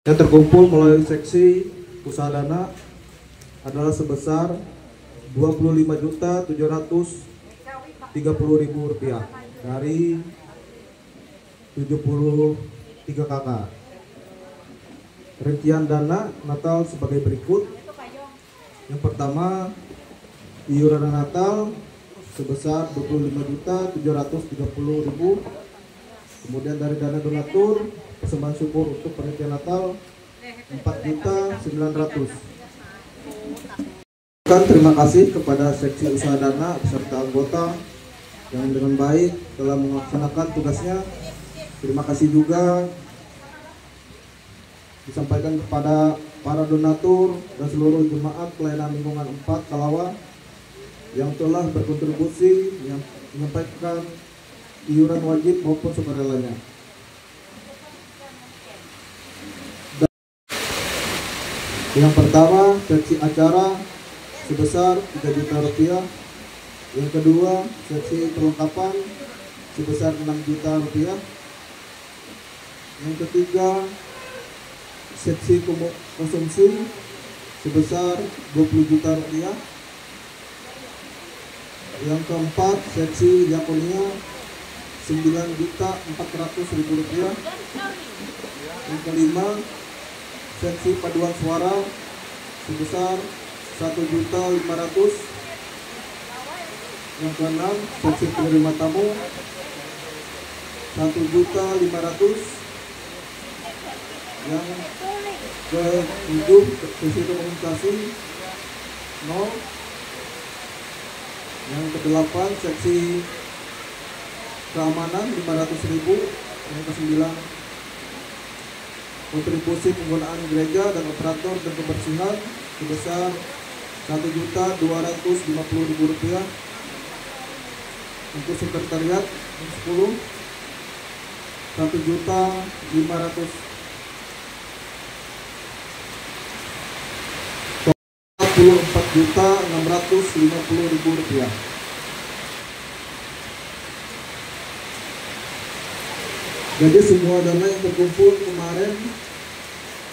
Yang terkumpul melalui seksi usaha dana adalah sebesar Rp25.730.000 dari 73 kakak. Rincian dana Natal sebagai berikut. Yang pertama, iuran Natal sebesar Rp25.730.000. Kemudian dari dana donatur persembahan syukur untuk panitia Natal 4.900.000. Terima kasih kepada seksi usaha dana beserta anggota yang dengan baik telah melaksanakan tugasnya. Terima kasih juga disampaikan kepada para donatur dan seluruh jemaat pelayanan lingkungan 4 Talawa yang telah berkontribusi menyampaikan iuran wajib maupun sukarelanya. Yang pertama, seksi acara sebesar Rp3 juta. Yang kedua, seksi perlengkapan sebesar Rp6 juta. Yang ketiga, seksi konsumsi sebesar Rp20 juta. Yang keempat, seksi diakonia Rp9.400.000. Yang kelima, seksi paduan suara sebesar Rp1.500.000. Yang keenam, seksi penerima tamu Rp1.500.000. Yang ketujuh, seksi komunikasi 0. Yang kedelapan, seksi keamanan Rp500.000. Yang kesembilan, kontribusi penggunaan gereja dan operator dan kebersihan sebesar Rp1.250.000. Untuk sekretariat yang 10, Rp1.500.000. Rp4.650.000. Jadi semua dana yang terkumpul kemarin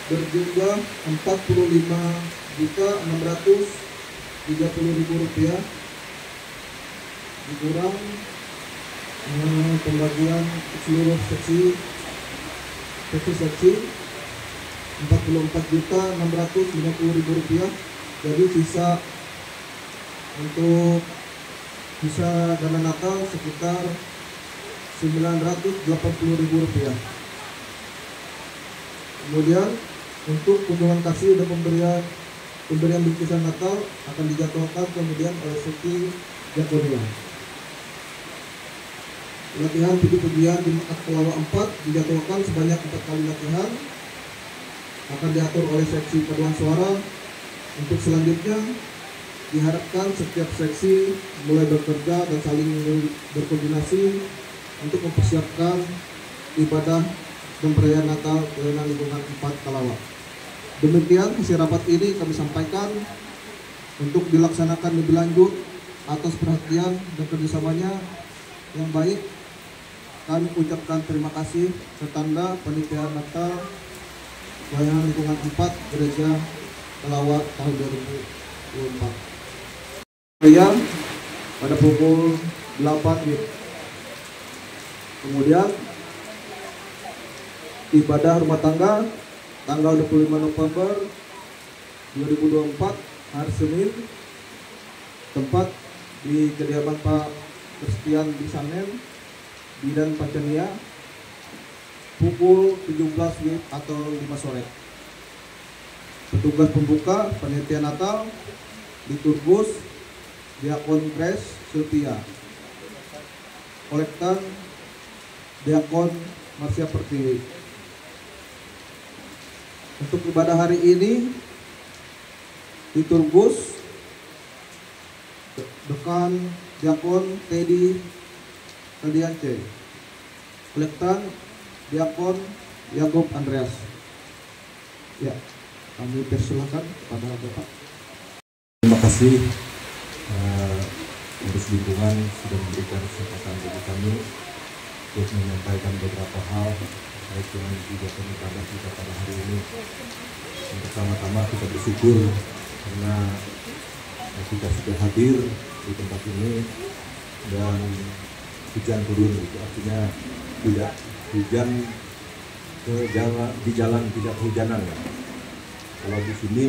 berjumlah Rp45.630.000 dikurang pembagian seluruh seksi Rp44.650.000. Jadi sisa untuk dana Natal sekitar Rp980.000. Kemudian untuk kunjungan kasih dan pemberian bingkisan Natal akan dijadwalkan kemudian oleh seksi diakonia. Latihan puji-pujian jemaat Talawa 4 dijadwalkan sebanyak 4 kali latihan, akan diatur oleh seksi paduan suara. Untuk selanjutnya diharapkan setiap seksi mulai bekerja dan saling berkoordinasi untuk mempersiapkan ibadah dan perayaan Natal pelayanan lingkungan 4 Talawa. Demikian hasil rapat ini kami sampaikan. Untuk dilaksanakan lebih lanjut atas perhatian dan kerjasamanya yang baik, kami ucapkan terima kasih setanda panitia Natal pelayanan lingkungan 4 Gereja Talawa tahun 2024. Pada pukul 8 WIB. Kemudian ibadah rumah tangga tanggal 25 November 2024 hari Senin, tempat di kediaman Pak Christian Bisanen, Bidan Pancania, pukul 17 WIB atau 5 sore. Petugas pembuka panitia Natal liturgus Diakon Grace Sylvia, kolektan Diakon Marsya Pertiwi. Untuk ibadah hari ini liturgus Dekan Diakon Teddy Radiance, kolektan Diakon Yakob Andreas. Ya, kami persilakan kepada Bapak. Terima kasih Urus Lingkungan sudah memberikan kesempatan bagi kami untuk menyampaikan beberapa hal terkait dengan kegiatan ibadah kita pada hari ini. Yang pertama-tama kita bersyukur karena kita sudah hadir di tempat ini dan hujan turun, itu artinya tidak hujan di jalan tidak kehujanan. Kalau di sini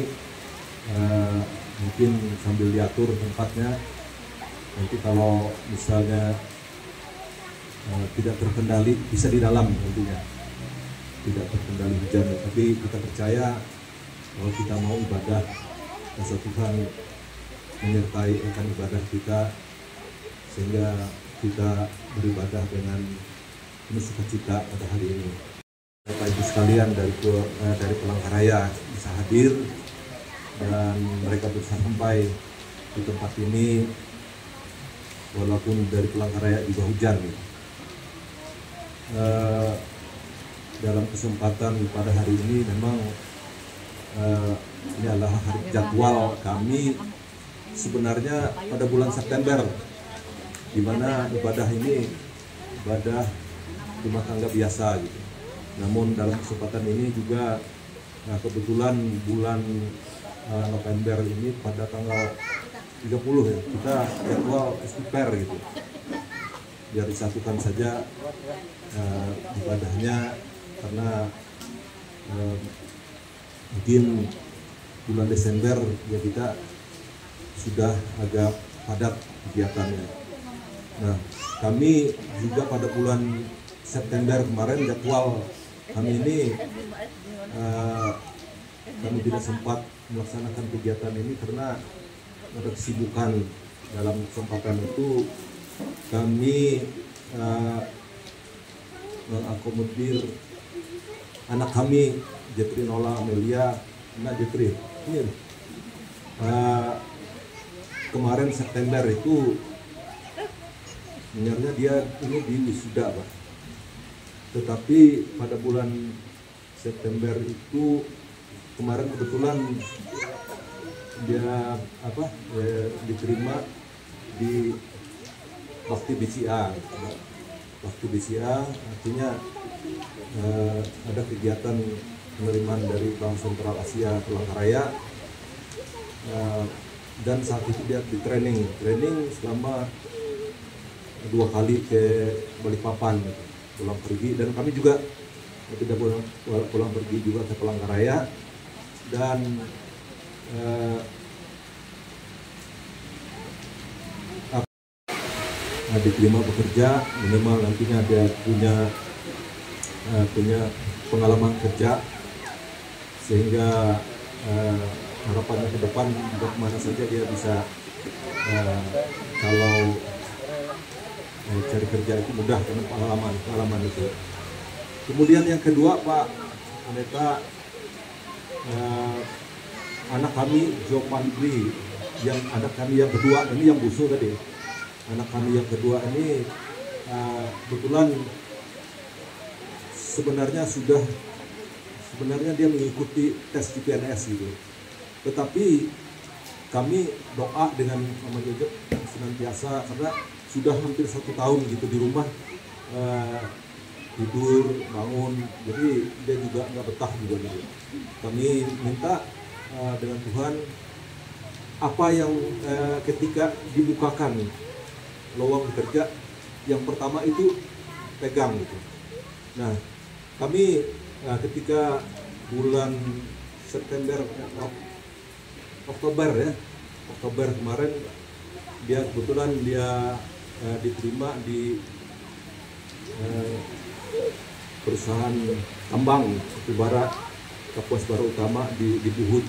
mungkin sambil diatur tempatnya, nanti kalau misalnya tidak terkendali bisa di dalam nantinya, tidak terkendali hujan. Tapi kita percaya kalau kita mau ibadah, kuasa Tuhan menyertai akan ibadah kita sehingga kita beribadah dengan penuh sukacita pada hari ini. Bapak Ibu sekalian dari Palangkaraya bisa hadir dan mereka bisa sampai di tempat ini walaupun dari Palangkaraya juga hujan. Dalam kesempatan pada hari ini memang ini adalah hari jadwal kami sebenarnya pada bulan September, di mana ibadah ini ibadah rumah tangga biasa gitu. Namun dalam kesempatan ini juga kebetulan bulan November ini pada tanggal 30 ya, kita jadwal istighfar gitu. Biar disatukan saja ibadahnya karena mungkin bulan Desember ya kita sudah agak padat kegiatannya. Nah, kami juga pada bulan September kemarin jadwal kami ini kami tidak sempat melaksanakan kegiatan ini karena ada kesibukan. Dalam kesempatan itu kami mengakomodir anak kami Jetri Nola Amelia. Nah Jetri ini kemarin September itu sebenarnya dia ini di wisuda Pak. Tetapi pada bulan September itu kemarin kebetulan dia diterima di Bakti BCA. Bakti BCA artinya ada kegiatan penerimaan dari Bank Sentral Asia Palangkaraya, dan saat itu dia di training selama 2 kali ke Balikpapan gitu, pulang pergi, dan kami juga tidak pulang pergi juga ke Palangkaraya, dan diterima bekerja, minimal nantinya dia punya pengalaman kerja sehingga harapannya ke depan juga kemana saja dia bisa kalau cari kerja itu mudah karena pengalaman itu. Kemudian yang kedua Pak Pendeta, anak kami Jopandri, yang anak kami yang kedua ini yang busuk tadi, anak kami yang kedua ini kebetulan sebenarnya dia mengikuti tes CPNS gitu. Tetapi kami doa dengan Mama Jojo senantiasa karena sudah hampir 1 tahun gitu di rumah, tidur, bangun, jadi dia juga nggak betah juga gitu. Kami minta dengan Tuhan apa yang ketika dibukakan lowongan kerja, yang pertama itu pegang gitu. Nah, kami ketika bulan Oktober kemarin dia kebetulan diterima di perusahaan tambang batubara Kapuas Bara Utama di Buhut.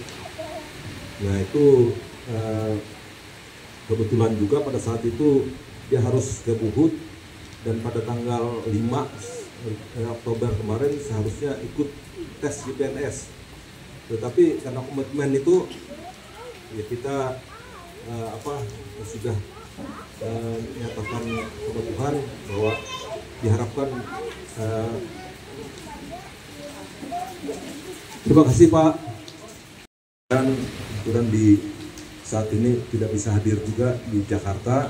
Nah itu kebetulan juga pada saat itu dia harus ke Buhut, dan pada tanggal 5 Oktober kemarin seharusnya ikut tes CPNS. Tetapi karena komitmen itu ya kita sudah menyatakan kepada Tuhan bahwa diharapkan. Terima kasih Pak. Dan kebetulan di saat ini tidak bisa hadir juga di Jakarta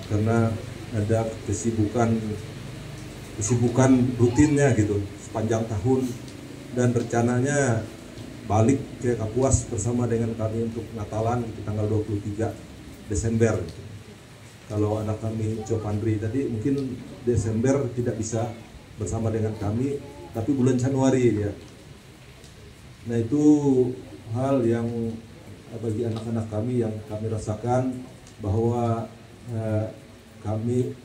karena ada kesibukan rutinnya gitu sepanjang tahun, dan rencananya balik ke Kapuas bersama dengan kami untuk Natalan di tanggal 23 Desember. Kalau anak kami Jopandri tadi mungkin Desember tidak bisa bersama dengan kami, tapi bulan Januari ya. Nah itu hal yang bagi anak-anak kami yang kami rasakan bahwa kami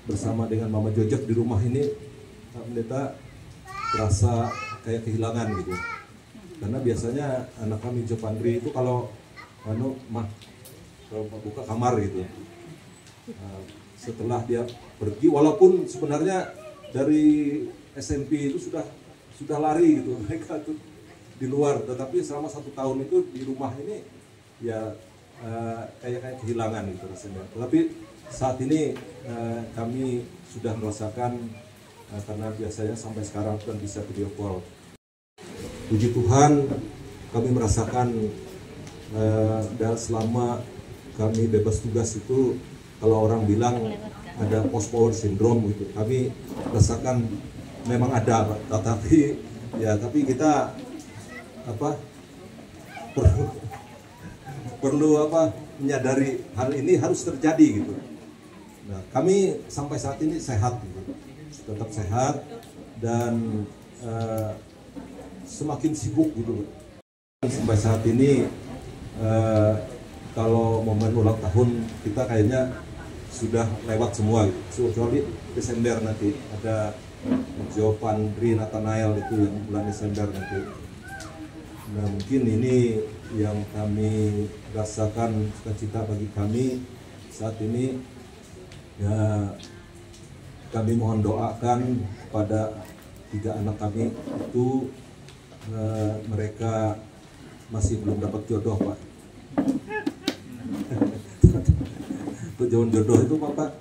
bersama dengan Mama Jojok di rumah ini, Pak Pendeta, terasa kayak kehilangan gitu. Karena biasanya anak kami Jopandri itu kalau buka kamar gitu. Setelah dia pergi, walaupun sebenarnya dari SMP itu sudah lari gitu mereka tuh di luar, tetapi selama 1 tahun itu di rumah ini ya kayak kehilangan gitu rasanya. Tetapi saat ini kami sudah merasakan karena biasanya sampai sekarang kan bisa video call. Puji Tuhan kami merasakan dan selama kami bebas tugas itu, kalau orang bilang ada post power syndrome gitu, kami rasakan memang ada, Pak. Tapi kita perlu menyadari hal ini harus terjadi gitu. Nah, kami sampai saat ini sehat gitu. Tetap sehat dan semakin sibuk gitu. Sampai saat ini kalau momen ulang tahun kita kayaknya sudah lewat semua gitu. Kecuali Desember nanti ada Jopandri Nathanael itu yang bulan Desember nanti. Nah mungkin ini yang kami rasakan sukacita bagi kami saat ini. Ya, kami mohon doakan kepada 3 anak kami itu, mereka masih belum dapat jodoh, Pak. Tujuan jodoh itu Pak,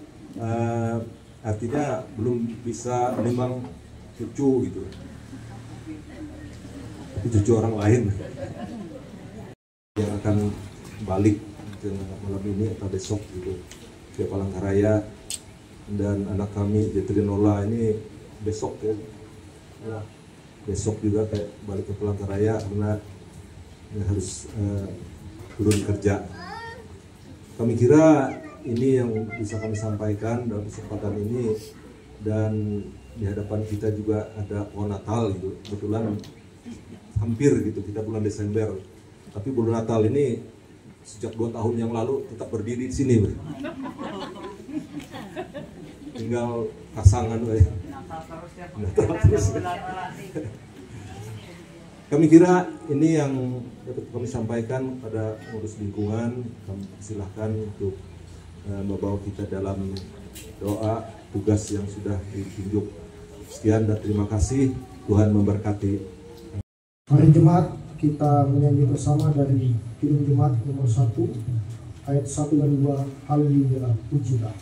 artinya belum bisa menimbang cucu gitu, tapi cucu orang lain yang akan balik malam ini atau besok gitu ke Palangkaraya. Dan anak kami Jetrinola ini besok ya, besok juga kayak balik ke Palangkaraya karena harus turun kerja. Kami kira ini yang bisa kami sampaikan dalam kesempatan ini, dan di hadapan kita juga ada pohon Natal gitu. Kebetulan hampir gitu kita bulan Desember, tapi bulan Natal ini sejak 2 tahun yang lalu tetap berdiri di sini, bro. Tinggal pasangan, bro. Kami kira ini yang dapat kami sampaikan pada pengurus lingkungan. Kami silahkan untuk membawa kita dalam doa tugas yang sudah ditunjuk. Sekian dan terima kasih. Tuhan memberkati. Hari Jumat kita menyanyi bersama dari Kidung Jumat nomor 1 ayat 1 dan 2. Haleluya, pujilah.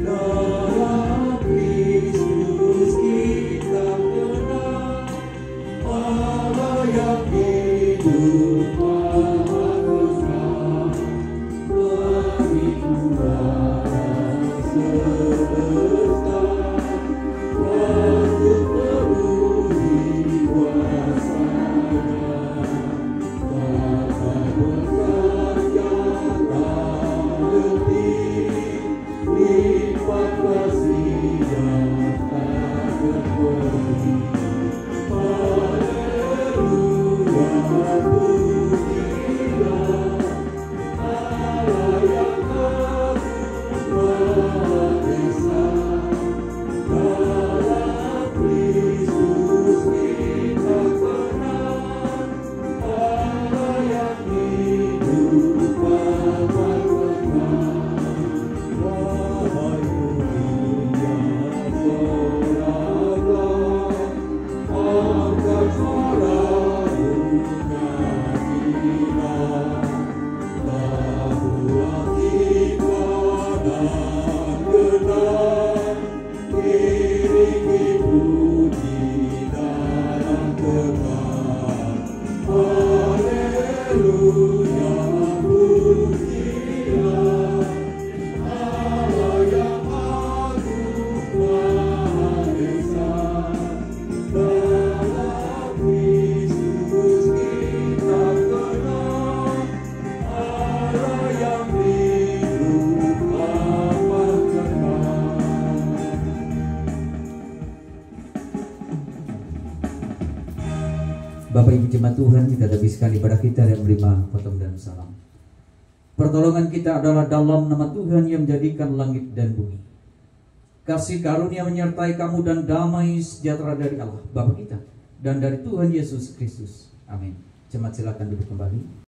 Dalam Kristus kita menang. Bapak Ibu jemaat Tuhan, kita habiskan ibadah kita dan menerima potong dan salam. Pertolongan kita adalah dalam nama Tuhan yang menjadikan langit dan bumi. Kasih karunia menyertai kamu dan damai sejahtera dari Allah Bapa kita dan dari Tuhan Yesus Kristus. Amin. Jemaat silakan duduk kembali.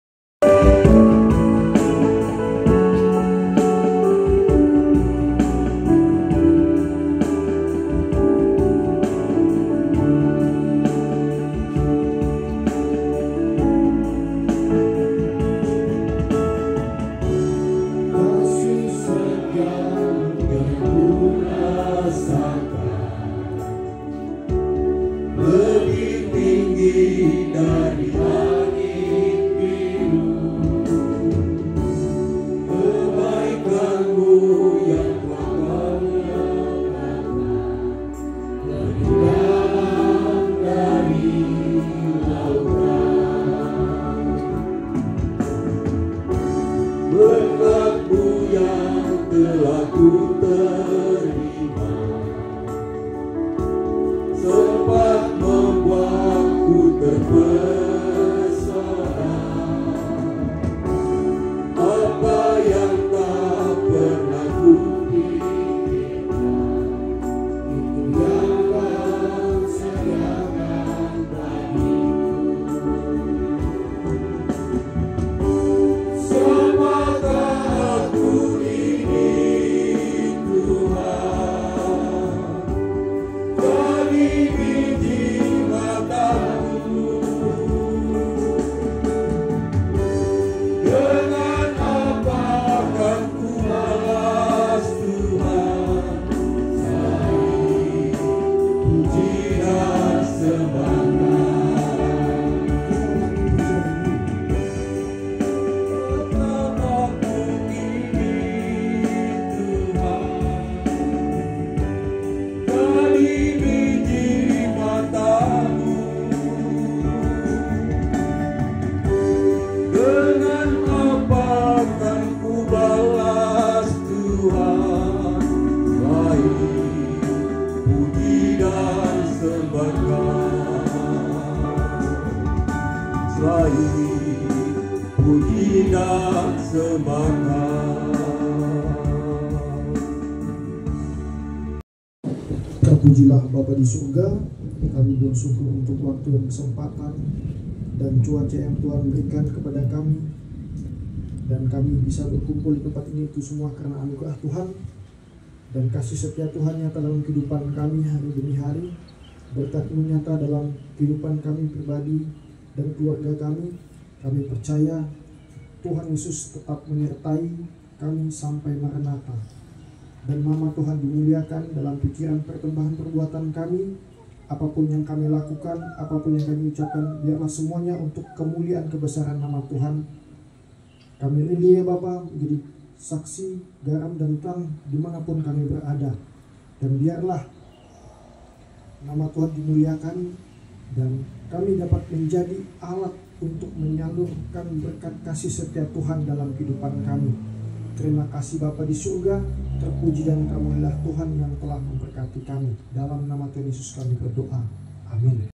Terpujilah Bapa di surga, kami bersyukur untuk waktu dan kesempatan dan cuaca yang Tuhan berikan kepada kami, dan kami bisa berkumpul di tempat ini itu semua karena anugerah Tuhan dan kasih setia Tuhan nyata dalam kehidupan kami hari demi hari, berkat-Mu nyata dalam kehidupan kami pribadi dan keluarga kami. Kami percaya Tuhan Yesus tetap menyertai kami sampai Maranatha, dan nama Tuhan dimuliakan dalam pikiran, perkembangan, perbuatan kami. Apapun yang kami lakukan, apapun yang kami ucapkan, biarlah semuanya untuk kemuliaan kebesaran nama Tuhan. Kami rindu ya Bapa menjadi saksi, garam dan terang dimanapun kami berada, dan biarlah nama Tuhan dimuliakan dan kami dapat menjadi alat untuk menyalurkan berkat kasih setia Tuhan dalam kehidupan kami. Terima kasih Bapa di surga, terpuji dan termulialah Tuhan yang telah memberkati kami. Dalam nama Tuhan Yesus kami berdoa. Amin.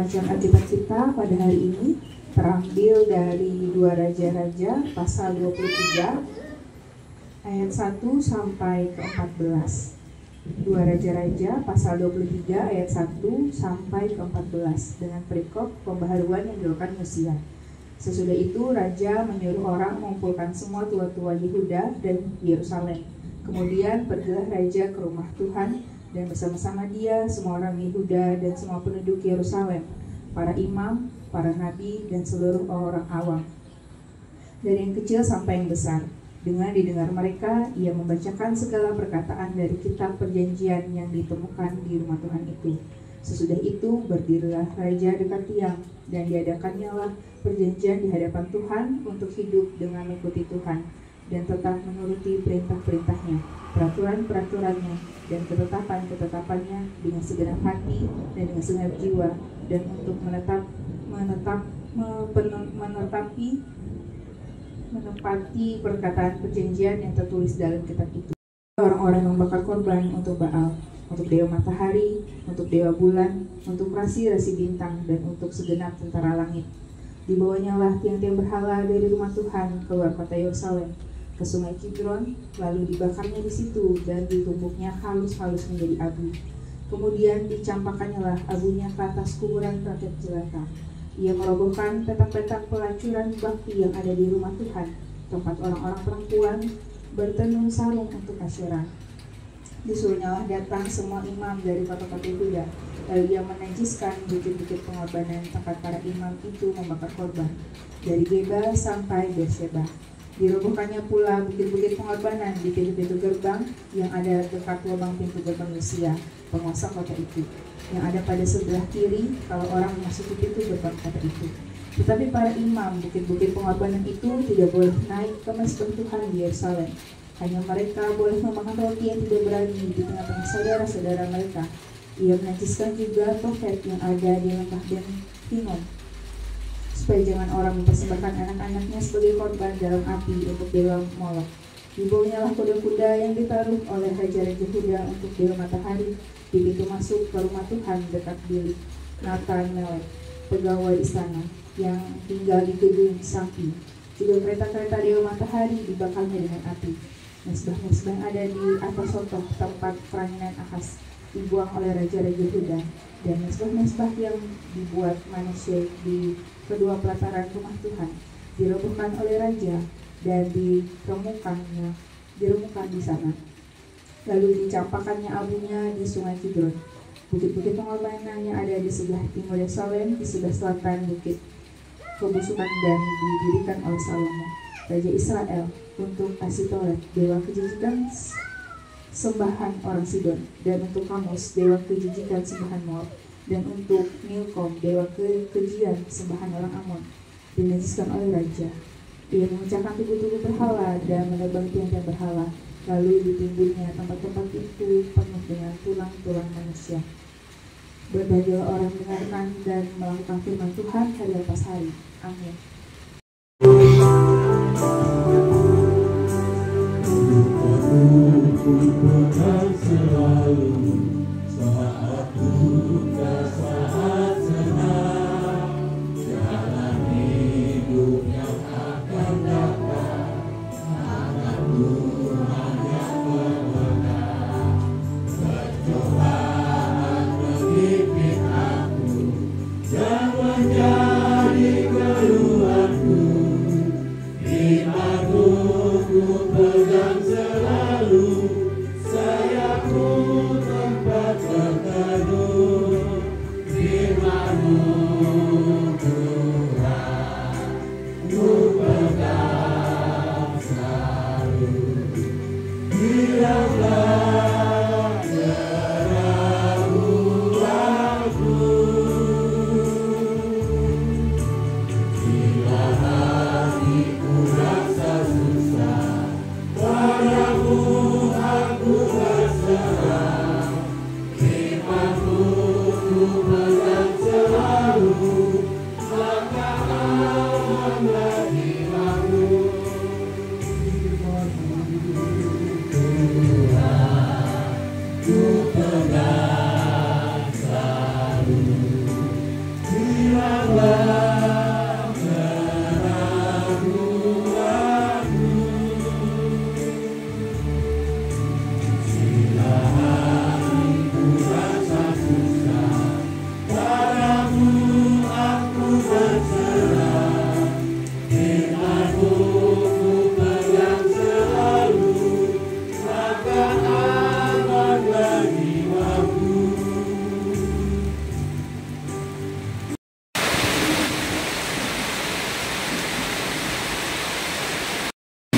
Bacaan Alkitab kita pada hari ini terambil dari 2 Raja-Raja pasal 23 ayat 1 sampai ke 14. 2 Raja-Raja pasal 23 ayat 1 sampai ke 14 dengan perikop pembaharuan yang dilakukan Yosia. Sesudah itu raja menyuruh orang mengumpulkan semua tua-tua Yehuda dan Yerusalem. Kemudian pergilah raja ke rumah Tuhan dan bersama-sama dia semua orang Yehuda dan semua penduduk Yerusalem, para imam, para nabi, dan seluruh orang awam, dari yang kecil sampai yang besar. Dengan didengar mereka, ia membacakan segala perkataan dari kitab perjanjian yang ditemukan di rumah Tuhan itu. Sesudah itu berdirilah raja dekat tiang, dan diadakannya lah perjanjian di hadapan Tuhan untuk hidup dengan mengikuti Tuhan, dan tetap menuruti perintah-perintahnya, peraturan-peraturannya, dan ketetapan-ketetapannya dengan segenap hati dan dengan segenap jiwa, dan untuk menepati perkataan perjanjian yang tertulis dalam kitab itu. Orang-orang membakar korban untuk Baal, untuk dewa matahari, untuk dewa bulan, untuk rasi-rasi bintang, dan untuk segenap tentara langit. Dibawanya lah tiang-tiang berhala dari rumah Tuhan keluar kota Yerusalem ke sungai Kidron, lalu dibakarnya di situ dan ditumbuknya halus-halus menjadi abu. Kemudian dicampakkannya lah abunya ke atas kuburan rakyat jelata. Ia merobohkan petak-petak pelacuran bakti yang ada di rumah Tuhan, tempat orang-orang perempuan bertenun sarung untuk Asyera. Disuruhnyalah datang semua imam dari kota-kota Yehuda, lalu ia menajiskan bukit-bukit pengorbanan tempat para imam itu membakar korban, dari Geba sampai Beersheba. Dirobohkannya pula bukit-bukit pengorbanan di pintu-pintu gerbang yang ada dekat lubang pintu gerbang Yosia, penguasa kota itu, yang ada pada sebelah kiri kalau orang memasuki pintu gerbang kota itu. Tetapi para imam bukit-bukit pengorbanan itu tidak boleh naik ke mesbah Tuhan di Yerusalem. Hanya mereka boleh memakan roti yang tidak berani di tengah-tengah saudara-saudara mereka. Ia menajiskan juga Tofet yang ada di lembah Ben Hinnom, supaya jangan orang mempersembahkan anak-anaknya sebagai korban dalam api untuk dewa Molok. Dibawanya lah kuda-kuda yang ditaruh oleh Raja-Raja Yehuda untuk dewa matahari di pintu masuk ke rumah Tuhan dekat bilik Nathan-Melek, pegawai istana, yang tinggal di gedung samping. Juga kereta-kereta dewa matahari dibakarnya dengan api. Mesbah-mesbah yang ada di atas sotoh tempat perainan Ahaz dibuang oleh Raja-Raja Yehuda, dan mesbah-mesbah yang dibuat manusia di kedua pelataran rumah Tuhan dirobohkan oleh raja dan diremukkan di sana. Lalu dicampakkannya abunya di sungai Kidron. Bukit-bukit pengorbanan yang ada di sebelah timur Yerusalem, di sebelah selatan bukit kebusukan, dan didirikan oleh Salomo, Raja Israel, untuk Asitoret, dewa kejijikan sembahan orang Sidon, dan untuk Kamus, dewa kejijikan sembahan Moab, dan untuk Milkom, dewa kekejian sembahan orang Amon, dinajiskan oleh raja. Ia memecahkan tubuh-tubuh berhala dan menebang tiang-tiang berhala, lalu ditimbunnya tempat-tempat itu penuh dengan tulang-tulang manusia. Berbahagialah orang mendengarkan dan melakukan firman Tuhan hari lepas hari. Amin. Saat duka, saat senang, jalan hidup yang akan datang, hanya Tuhan yang berwenang. Percobaan menggigit aku dan menjadi keluhanku, imanku ku pegang selalu, sayapku tempat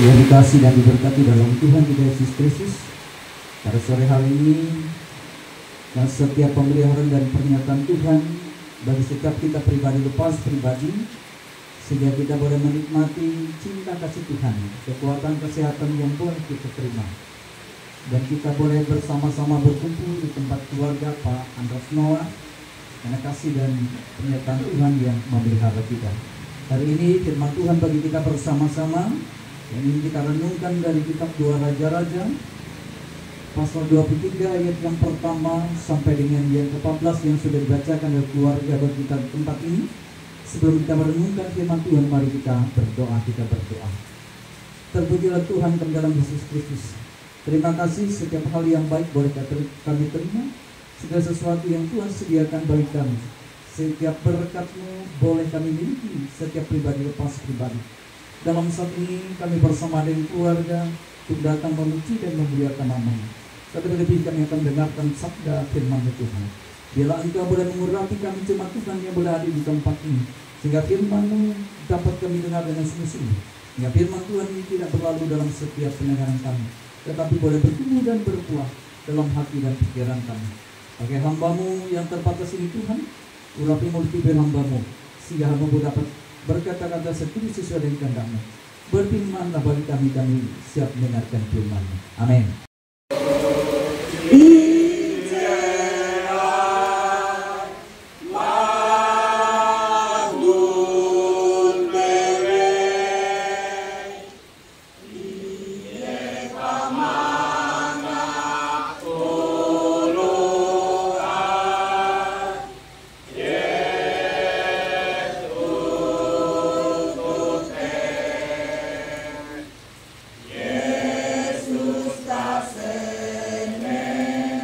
yang dikasih dan diberkati dalam Tuhan kita Yesus Kristus, pada sore hari ini dan setiap pemeliharaan dan pernyataan Tuhan bagi setiap kita pribadi lepas pribadi, sehingga kita boleh menikmati cinta kasih Tuhan, kekuatan kesehatan yang boleh kita terima, dan kita boleh bersama-sama berkumpul di tempat keluarga Pak Andros Noah karena kasih dan pernyataan Tuhan yang memelihara kita. Hari ini firman Tuhan bagi kita bersama-sama yang ingin kita renungkan dari kitab 2 Raja-Raja pasal 23 ayat yang pertama sampai dengan yang ke-14 yang sudah dibacakan oleh keluarga bagi kita di tempat ini. Sebelum kita merenungkan firman Tuhan, mari kita berdoa. Terpujilah Tuhan kami dalam Yesus Kristus. Terima kasih setiap hal yang baik boleh kami terima, segala sesuatu yang Tuhan sediakan bagi kami. Setiap berkat-Mu boleh kami miliki, setiap pribadi lepas pribadi. Dalam saat ini kami bersama dengan keluarga untuk datang memuji dan memuliakan nama-Mu. Terlebih kami akan mendengarkan sabda firman Tuhan. Bila Engkau boleh mengurapi kami jemaat Tuhan yang berada di tempat ini, sehingga firman-Mu dapat kami dengar dengan sungguh-sungguh. Sehingga firman Tuhan ini tidak berlalu dalam setiap pendengaran kami, tetapi boleh bertumbuh dan berbuah dalam hati dan pikiran kami. Pakai hamba-Mu yang terbatas ini Tuhan, urapi mulut bibir hamba-Mu, sehingga hamba-Mu dapat berkata-kata setuju sesuai dengan kehendak-Mu. Berfirmanlah bagi kami siap mendengarkan firman-Mu. Amin. Yesus tak senang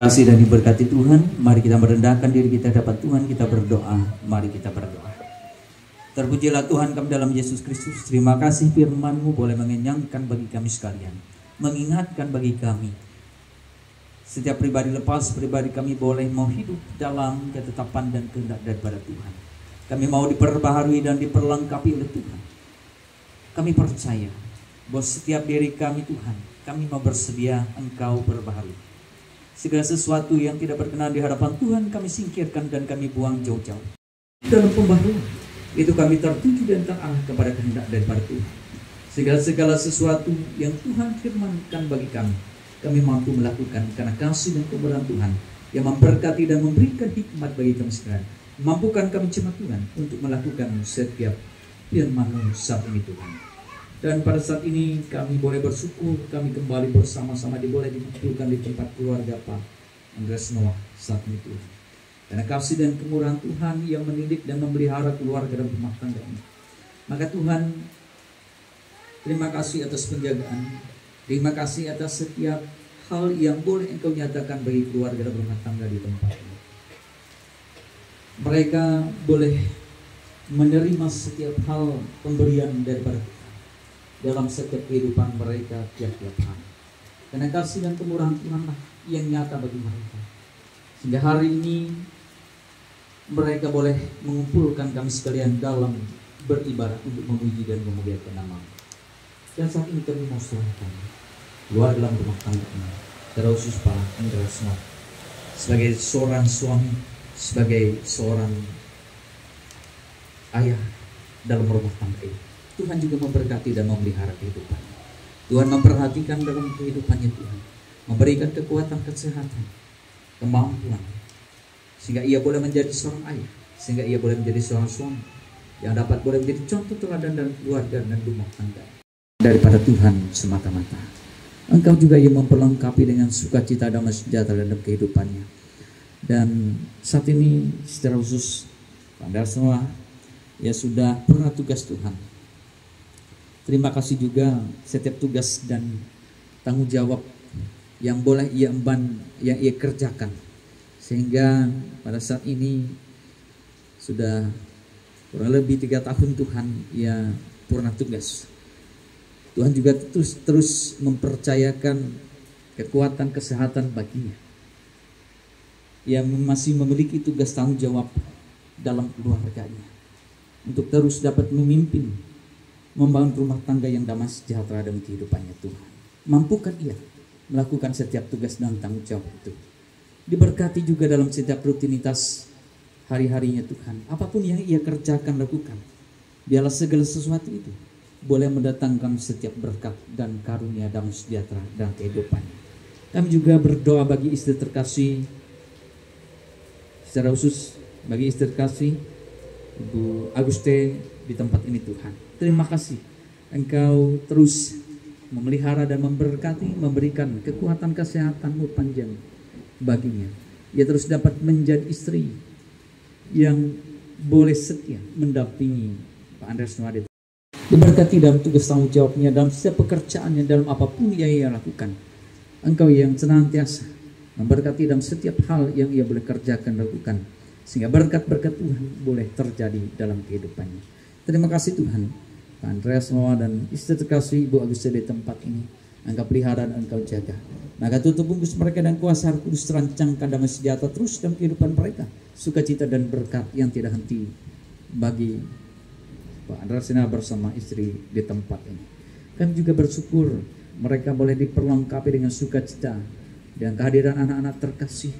Kasih dan diberkati Tuhan. Mari kita merendahkan diri kita dapat Tuhan, kita berdoa. Mari kita berdoa. Terpujilah Tuhan kami dalam Yesus Kristus. Terima kasih firman-Mu boleh mengenyangkan bagi kami sekalian, mengingatkan bagi kami. Setiap pribadi lepas, pribadi kami boleh mau hidup dalam ketetapan dan kehendak daripada Tuhan. Kami mau diperbaharui dan diperlengkapi oleh Tuhan. Kami percaya bahwa setiap diri kami Tuhan, kami mau bersedia Engkau perbaharui. Segala sesuatu yang tidak berkenan di hadapan Tuhan kami singkirkan dan kami buang jauh-jauh. Dalam pembaharuan itu kami tertuju dan terarah kepada kehendak daripada Tuhan. Segala sesuatu yang Tuhan firmankan bagi kami mampu melakukan karena kasih dan kemurahan Tuhan yang memberkati dan memberikan hikmat bagi kami sekalian. Mampukan kami jemaat Tuhan untuk melakukan setiap firman-Mu saat ini Tuhan. Dan pada saat ini kami boleh bersyukur, kami kembali bersama-sama boleh dikumpulkan di tempat keluarga Pak Andreas Noah saat ini Tuhan. Karena kasih dan kemurahan Tuhan yang mendidik dan memelihara keluarga dan rumah tangga ini. Maka Tuhan, terima kasih atas penjagaan, terima kasih atas setiap hal yang boleh Engkau nyatakan bagi keluarga dan rumah tangga di tempat ini. Mereka boleh menerima setiap hal pemberian daripada Tuhan dalam setiap kehidupan mereka tiap-tiap hari. Karena kasih dan kemurahan Tuhanlah yang nyata bagi mereka. Sehingga hari ini mereka boleh mengumpulkan kami sekalian dalam beribadah untuk memuji dan memuliakan nama. Dan saat ini kami mau serahkan keluar dalam rumah tangga ini, terkhusus Pak Andreas Noah sebagai seorang suami, sebagai seorang ayah dalam rumah tangga ini. Tuhan juga memberkati dan memelihara kehidupannya. Tuhan memperhatikan dalam kehidupannya Tuhan. Memberikan kekuatan, kesehatan, kemampuan. Sehingga ia boleh menjadi seorang ayah. Sehingga ia boleh menjadi seorang suami. Yang dapat boleh menjadi contoh teladan dalam keluarga dan rumah tangga. Daripada Tuhan semata-mata. Engkau juga yang memperlengkapi dengan sukacita dan sejahtera dalam kehidupannya. Dan saat ini secara khusus pada semua ya sudah pernah tugas Tuhan. Terima kasih juga setiap tugas dan tanggung jawab yang boleh ia emban, yang ia kerjakan. Sehingga pada saat ini sudah kurang lebih 3 tahun Tuhan ia purna tugas. Tuhan juga terus mempercayakan kekuatan kesehatan baginya. Ia masih memiliki tugas tanggung jawab dalam keluarganya. Untuk terus dapat memimpin, membangun rumah tangga yang damai sejahtera dalam kehidupannya Tuhan. Mampukan ia melakukan setiap tugas dan tanggung jawab itu. Diberkati juga dalam setiap rutinitas hari-harinya Tuhan. Apapun yang ia kerjakan, lakukan. Biarlah segala sesuatu itu boleh mendatangkan setiap berkat dan karunia damai sejahtera dalam kehidupannya. Kami juga berdoa bagi istri terkasih, secara khusus bagi istri terkasih Ibu Aguste di tempat ini Tuhan. Terima kasih Engkau terus memelihara dan memberkati, memberikan kekuatan kesehatan-Mu panjang baginya. Ia terus dapat menjadi istri yang boleh setia mendampingi Pak Andreas Noah. Diberkati dalam tugas tanggung jawabnya, dalam setiap pekerjaannya, dalam apapun yang ia lakukan. Engkau yang senantiasa memberkati dalam setiap hal yang ia boleh kerjakan, lakukan. Sehingga berkat-berkat Tuhan boleh terjadi dalam kehidupannya. Terima kasih Tuhan. Pak Andreas Noah dan istri terkasih Ibu Agusta di tempat ini. Engkau pelihara dan Engkau jaga. Maka tutup bungkus mereka dan kuasa Roh Kudus terancangkan damai sejahtera terus dalam kehidupan mereka. Sukacita dan berkat yang tidak henti bagi Pak Andreas Noah bersama istri di tempat ini. Kami juga bersyukur mereka boleh diperlengkapi dengan sukacita dan kehadiran anak-anak terkasih.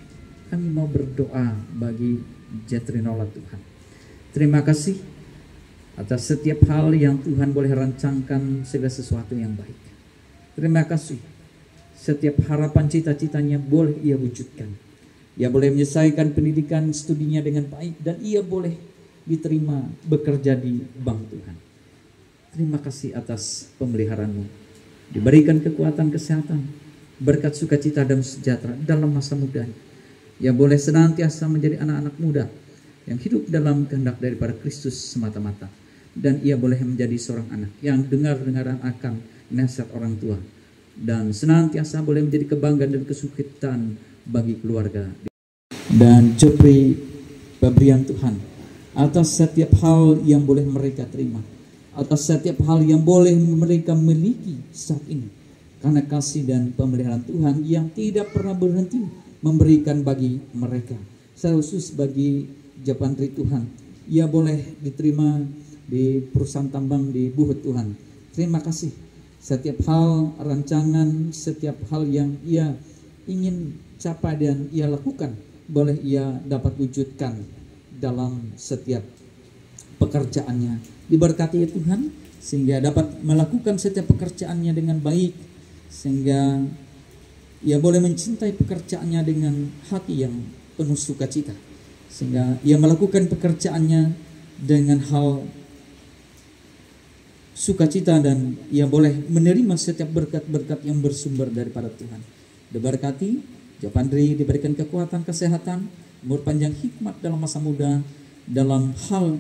Kami mau berdoa bagi Jetrinola Tuhan. Terima kasih atas setiap hal yang Tuhan boleh rancangkan segala sesuatu yang baik. Terima kasih setiap harapan cita-citanya boleh ia wujudkan. Ia boleh menyelesaikan pendidikan studinya dengan baik dan ia boleh diterima bekerja di bank Tuhan. Terima kasih atas pemeliharaan-Mu. Diberikan kekuatan kesehatan, berkat sukacita dan sejahtera dalam masa mudanya. Ia boleh senantiasa menjadi anak-anak muda yang hidup dalam kehendak daripada Kristus semata-mata. Dan ia boleh menjadi seorang anak yang dengar-dengaran akan nasihat orang tua. Dan senantiasa boleh menjadi kebanggaan dan kesukitan bagi keluarga dan Jopri pemberian Tuhan atas setiap hal yang boleh mereka terima, atas setiap hal yang boleh mereka miliki saat ini, karena kasih dan pemeliharaan Tuhan yang tidak pernah berhenti memberikan bagi mereka. Secara khusus bagi Japandri Tuhan, ia boleh diterima di perusahaan tambang di Buhut Tuhan. Terima kasih. Setiap hal, rancangan, setiap hal yang ia ingin capai dan ia lakukan, boleh ia dapat wujudkan dalam setiap pekerjaannya. Diberkati ya Tuhan, sehingga dapat melakukan setiap pekerjaannya dengan baik, sehingga ia boleh mencintai pekerjaannya dengan hati yang penuh sukacita, sehingga ia melakukan pekerjaannya dengan hal sukacita, dan ia boleh menerima setiap berkat-berkat yang bersumber daripada Tuhan. Diberkati Japandri, diberikan kekuatan, kesehatan, umur panjang, hikmat dalam masa muda, dalam hal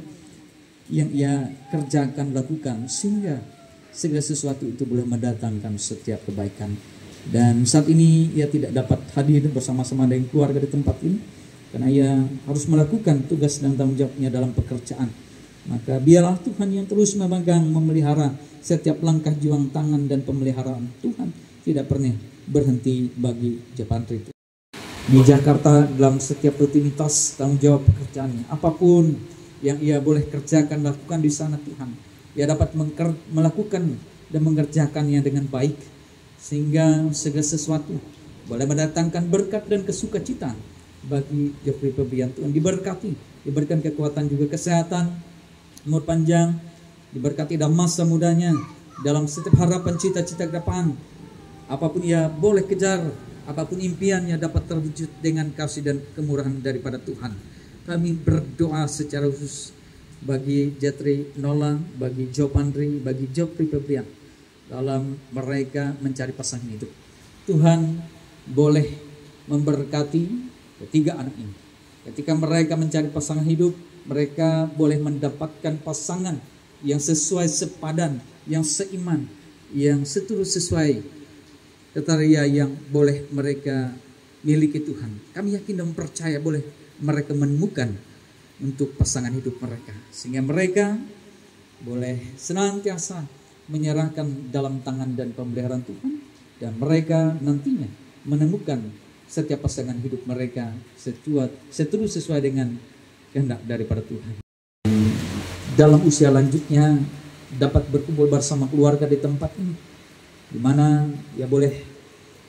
yang ia kerjakan, lakukan, sehingga segala sesuatu itu boleh mendatangkan setiap kebaikan. Dan saat ini ia tidak dapat hadir bersama-sama dengan keluarga di tempat ini, karena ia harus melakukan tugas dan tanggung jawabnya dalam pekerjaan. Maka biarlah Tuhan yang terus memegang, memelihara setiap langkah juang tangan, dan pemeliharaan Tuhan tidak pernah berhenti bagi Japandri di Jakarta dalam setiap rutinitas tanggung jawab pekerjaannya. Apapun yang ia boleh kerjakan, lakukan di sana Tuhan, ia dapat melakukan dan mengerjakannya dengan baik, sehingga segala sesuatu boleh mendatangkan berkat dan kesukacitaan bagi Jopri pemberian Tuhan. Diberkati, diberikan kekuatan juga kesehatan, umur panjang, diberkati dalam masa mudanya, dalam setiap harapan, cita-cita ke depan. Apapun ia boleh kejar, apapun impiannya dapat terwujud dengan kasih dan kemurahan daripada Tuhan. Kami berdoa secara khusus bagi Jatri Nola, bagi Japandri, bagi Jopri pemberian dalam mereka mencari pasangan hidup. Tuhan boleh memberkati ketiga anak ini. Ketika mereka mencari pasangan hidup, mereka boleh mendapatkan pasangan yang sesuai sepadan, yang seiman, yang seturut sesuai kriteria yang boleh mereka miliki Tuhan. Kami yakin dan percaya boleh mereka menemukan untuk pasangan hidup mereka, sehingga mereka boleh senantiasa menyerahkan dalam tangan dan pemeliharaan Tuhan, dan mereka nantinya menemukan setiap pasangan hidup mereka seturut sesuai dengan kehendak daripada Tuhan. Dalam usia lanjutnya dapat berkumpul bersama keluarga di tempat ini, di mana ya boleh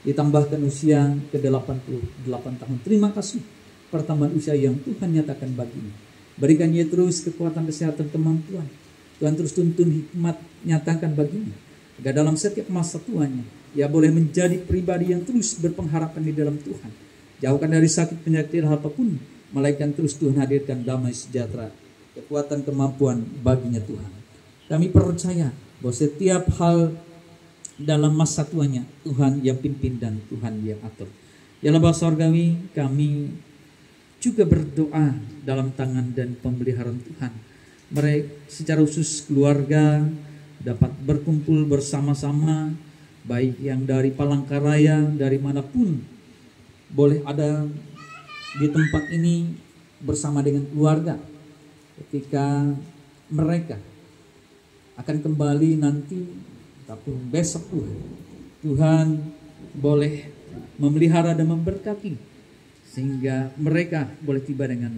ditambahkan usia ke 88 tahun. Terima kasih pertambahan usia yang Tuhan nyatakan baginya. Berikan ia terus kekuatan, kesehatan, kemampuan. Tuhan terus tuntun hikmat nyatakan baginya, agar dalam setiap masa tuanya ia boleh menjadi pribadi yang terus berpengharapan di dalam Tuhan. Jauhkan dari sakit penyakit apapun, melainkan terus Tuhan hadirkan damai sejahtera, kekuatan, kemampuan baginya Tuhan. Kami percaya bahwa setiap hal dalam masa tuanya Tuhan yang pimpin dan Tuhan yang atur. Ya Allah Bapa Sorgawi, kami juga berdoa dalam tangan dan pemeliharaan Tuhan. Mereka secara khusus keluarga dapat berkumpul bersama-sama, baik yang dari Palangkaraya, dari manapun boleh ada di tempat ini bersama dengan keluarga. Ketika mereka akan kembali nanti, tapi besok Tuhan boleh memelihara dan memberkati, sehingga mereka boleh tiba dengan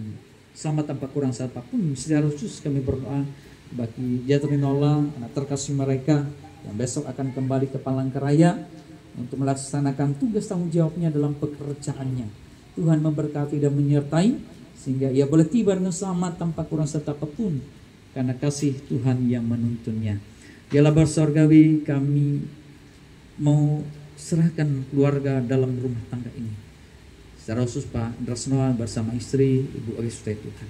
selamat tanpa kurang apapun. Secara khusus kami berdoa bagi Jatri Nola, anak terkasih mereka yang besok akan kembali ke Palangkaraya untuk melaksanakan tugas tanggung jawabnya dalam pekerjaannya. Tuhan memberkati dan menyertai, sehingga ia boleh tiba dengan selamat tanpa kurang serta apapun, karena kasih Tuhan yang menuntunnya. Ya Allah Bapa Sorgawi, kami mau serahkan keluarga dalam rumah tangga ini. Secara khusus Pak Drasnoa bersama istri Ibu Agustai Tuhan.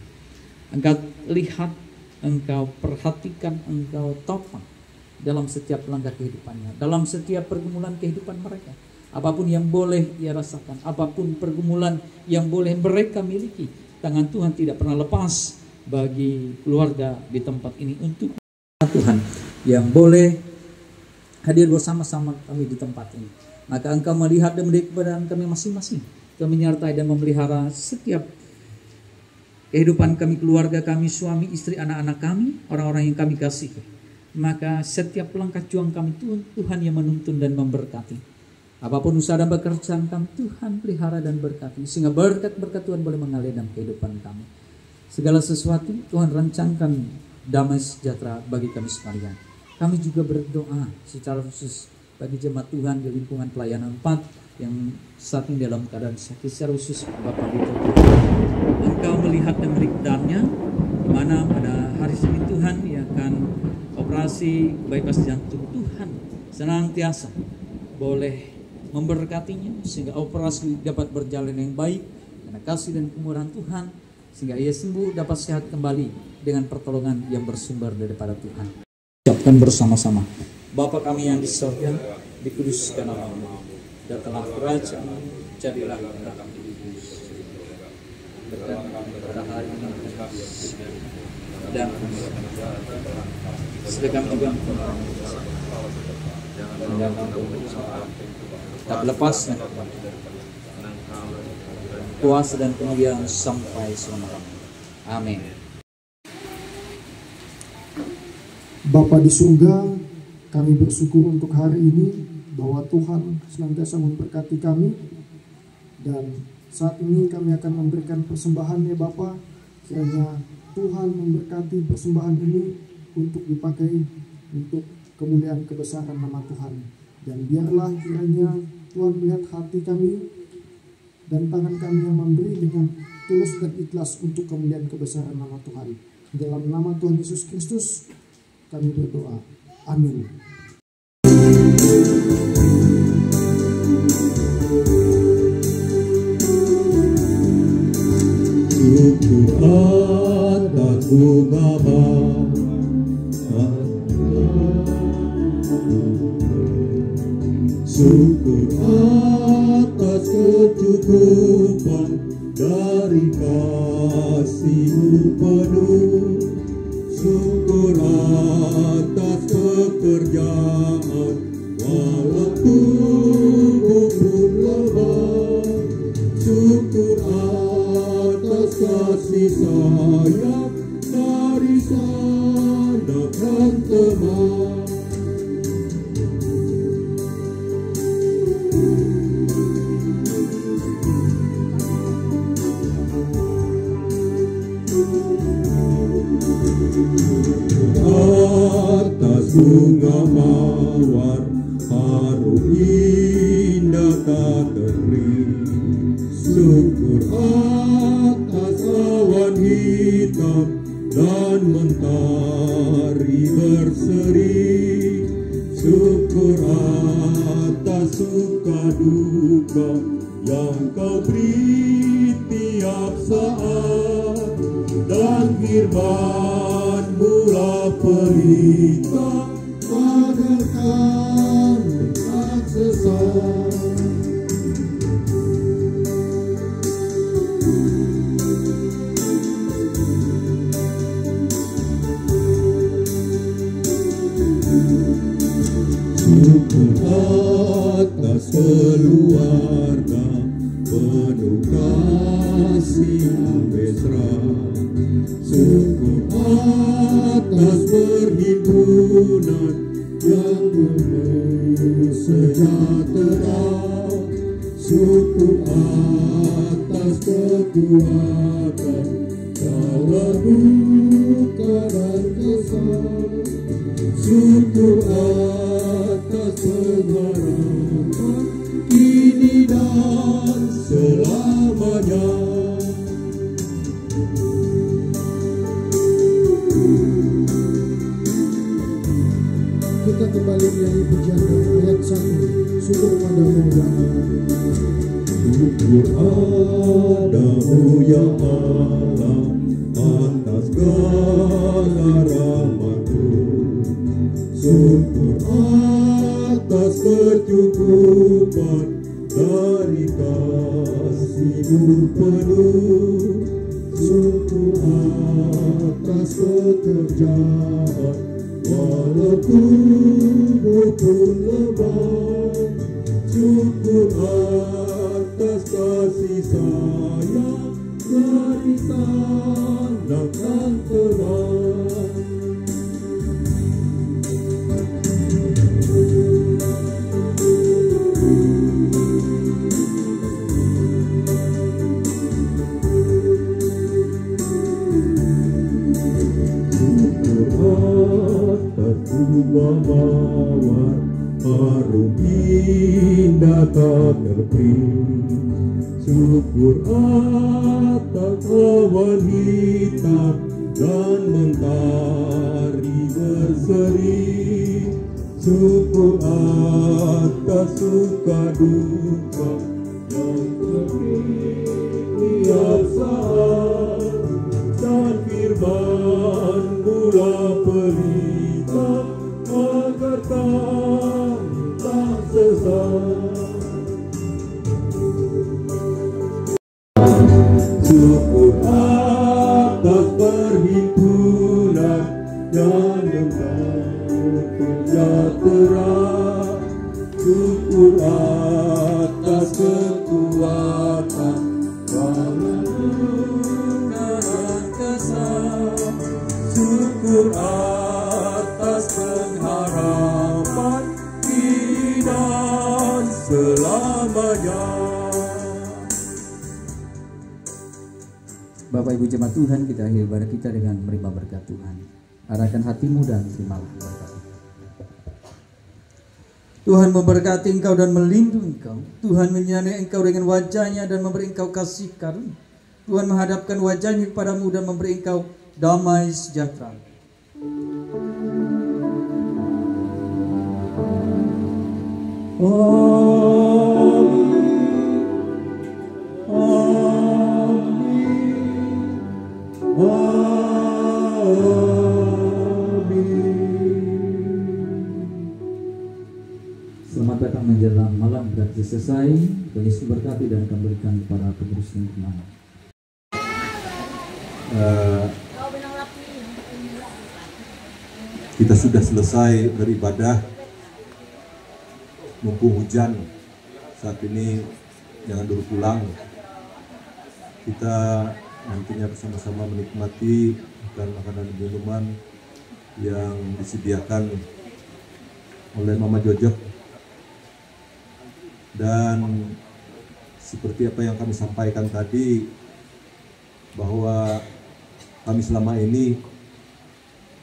Engkau lihat, Engkau perhatikan, Engkau topang dalam setiap langkah kehidupannya, dalam setiap pergumulan kehidupan mereka. Apapun yang boleh ia rasakan, apapun pergumulan yang boleh mereka miliki, tangan Tuhan tidak pernah lepas bagi keluarga di tempat ini untuk Tuhan yang boleh hadir bersama-sama kami di tempat ini. Maka Engkau melihat dan melihat keberadaan kami masing-masing, Tuhan menyertai dan memelihara setiap kehidupan kami, keluarga kami, suami, istri, anak-anak kami, orang-orang yang kami kasihi. Maka setiap langkah juang kami Tuhan yang menuntun dan memberkati. Apapun usaha dan pekerjaan kami, Tuhan pelihara dan berkati. Sehingga berkat-berkat Tuhan boleh mengalir dalam kehidupan kami. Segala sesuatu Tuhan rancangkan damai sejahtera bagi kami sekalian. Kami juga berdoa secara khusus bagi jemaat Tuhan di lingkungan pelayanan 4 yang saat ini dalam keadaan sakit, secara khusus Bapak Dito. Engkau melihat dan melihatnya, di mana pada hari Senin Tuhan ia akan operasi bypass jantung. Tuhan senantiasa boleh memberkatinya sehingga operasi dapat berjalan yang baik karena kasih dan kemurahan Tuhan, sehingga ia sembuh, dapat sehat kembali dengan pertolongan yang bersumber daripada Tuhan. Ucapkan bersama-sama, Bapa kami yang di surga, dikuduskan namamu, datanglah kerajaan, jadilah kehendakmu pada hari ini dan sedekah juga tak lepasnya kuasa dan kemuliaan sampai selama-lamanya. Amin. Bapa di surga, kami bersyukur untuk hari ini bahwa Tuhan senantiasa memberkati kami, dan saat ini kami akan memberikan persembahan ya Bapa. Kiranya Tuhan memberkati persembahan ini untuk dipakai untuk kemuliaan kebesaran nama Tuhan, dan biarlah kiranya Tuhan melihat hati kami dan tangan kami yang memberi dengan tulus dan ikhlas untuk kemuliaan kebesaran nama Tuhan. Dalam nama Tuhan Yesus Kristus kami berdoa. Amin. Syukur atas Bapa, syukur atas kecukupan dari kasih-Mu penuh, syukur atas pekerjaan walau tubuh pun lemah, syukur atas kasih sayang dari sanak dan teman. Atas bunga mawar harum indah tak teri, syukur atas awan hitam dan mentari berseri, syukur atas suka duka yang Kau beri tiap saat, dan firman-Mu pelita padarkan dengan sesat. Syukur atas keluarga penuh kasih mesra, syukur atas perhimpunan yang penuh sejahtera, syukur atas kekuatan dalam duka dan kesal, syukur atas pengharapan kini dan selamanya. Kita kembali menyanyi pujian ayat 1. Syukur padamu ya Allah. Syukur padamu ya Allah atas segala rahmat-Mu, syukur atas kecukupan dari kasih-Mu penuh, syukur atas pekerjaan walau tubuh pun lemah, syukur atas kasih kasih sayang dari tanah dan terang. Mawar harum indah tak terperi, syukur atas awan hitam dan mentari berseri, syukur atas suka duka yang setiap saat, dan firman mula pelita agar tak sesat. Syukur atas perhimpunan yang membangun sejahtera, syukur atas kekuatan dan kesan, syukur atas pengharapan dan selamanya. Bapak Ibu jemaat Tuhan, kita akhiri ibadah kita dengan menerima berkat Tuhan. Arahkan hatimu dan terimalah berkat. Tuhan memberkati engkau dan melindungi engkau. Tuhan menyinari engkau dengan wajahnya dan memberi engkau kasih karunia. Tuhan menghadapkan wajahnya kepadamu dan memberi engkau damai sejahtera. Selamat datang menjelang malam berarti selesai. Tuhan Yesus berkati dan akan berikan kepada pengurus yang kemana. Kita sudah selesai beribadah. Mumpung hujan saat ini, jangan dulu pulang. Kita nantinya bersama-sama menikmati makanan dan minuman yang disediakan oleh Mama Jojok. Dan seperti apa yang kami sampaikan tadi, bahwa kami selama ini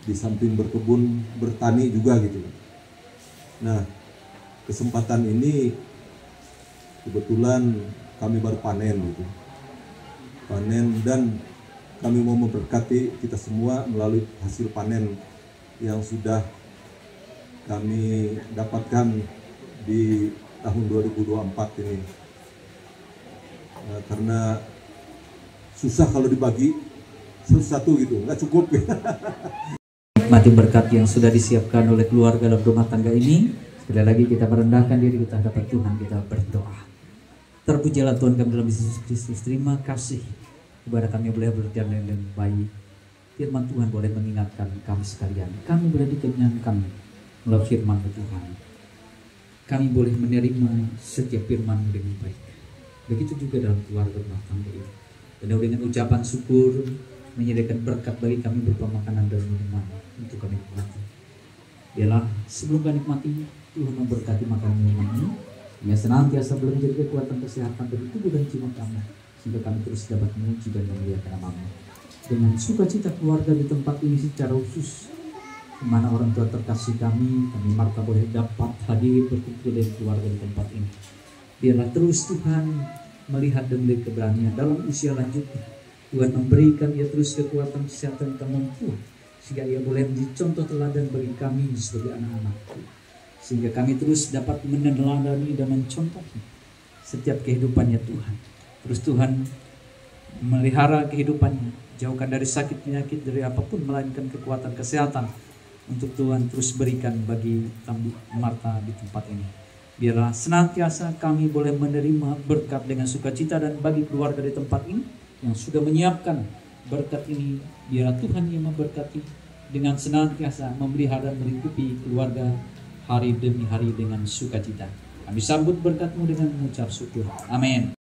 di samping berkebun, bertani juga gitu. Nah, kesempatan ini kebetulan kami baru panen gitu. Panen, dan kami mau memberkati kita semua melalui hasil panen yang sudah kami dapatkan di tahun 2024 ini. Karena susah kalau dibagi satu-satu gitu, nggak cukup. Nikmati berkat yang sudah disiapkan oleh keluarga dalam rumah tangga ini. Sekali lagi kita merendahkan diri kita hadapan Tuhan, kita berdoa. Terpujilah Tuhan kami dalam Yesus Kristus. Terima kasih kepada kami boleh berjalan dengan baik. Firman Tuhan boleh mengingatkan kami sekalian. Kami boleh dikenyangkan melalui firman Tuhan. Kami boleh menerima setiap firman dengan baik. Begitu juga dalam keluarga rumah tangga ini. Penuh dengan ucapan syukur, menyediakan berkat bagi kami berupa makanan dan minuman untuk kami nikmati. Biarlah sebelum kami nikmati, Tuhan memberkati makanan minuman ini, yang senantiasa boleh menjadi kekuatan kesehatan bagi tubuh dan jiwa kami, sehingga kami terus dapat memuji dan memuliakan nama-Mu. Dengan sukacita keluarga di tempat ini secara khusus, di mana orang tua terkasih kami Marta boleh dapat hadir berkumpul dengan keluarga di tempat ini. Biarlah terus Tuhan melihat dan melihat keberanian dalam usia lanjutnya. Tuhan memberikan ia terus kekuatan, kesehatan, kemampuan, sehingga ia boleh menjadi contoh teladan bagi kami sebagai anak-anak. Sehingga kami terus dapat meneladani dan mencontohi setiap kehidupannya Tuhan. Terus Tuhan melihara kehidupannya, jauhkan dari sakit penyakit, dari apapun, melainkan kekuatan kesehatan untuk Tuhan terus berikan bagi Marta di tempat ini. Biarlah senantiasa kami boleh menerima berkat dengan sukacita, dan bagi keluarga di tempat ini yang sudah menyiapkan berkat ini, biarlah Tuhan yang memberkati dengan senantiasa memelihara dan melingkupi keluarga hari demi hari dengan sukacita. Kami sambut berkat-Mu dengan mengucap syukur. Amin.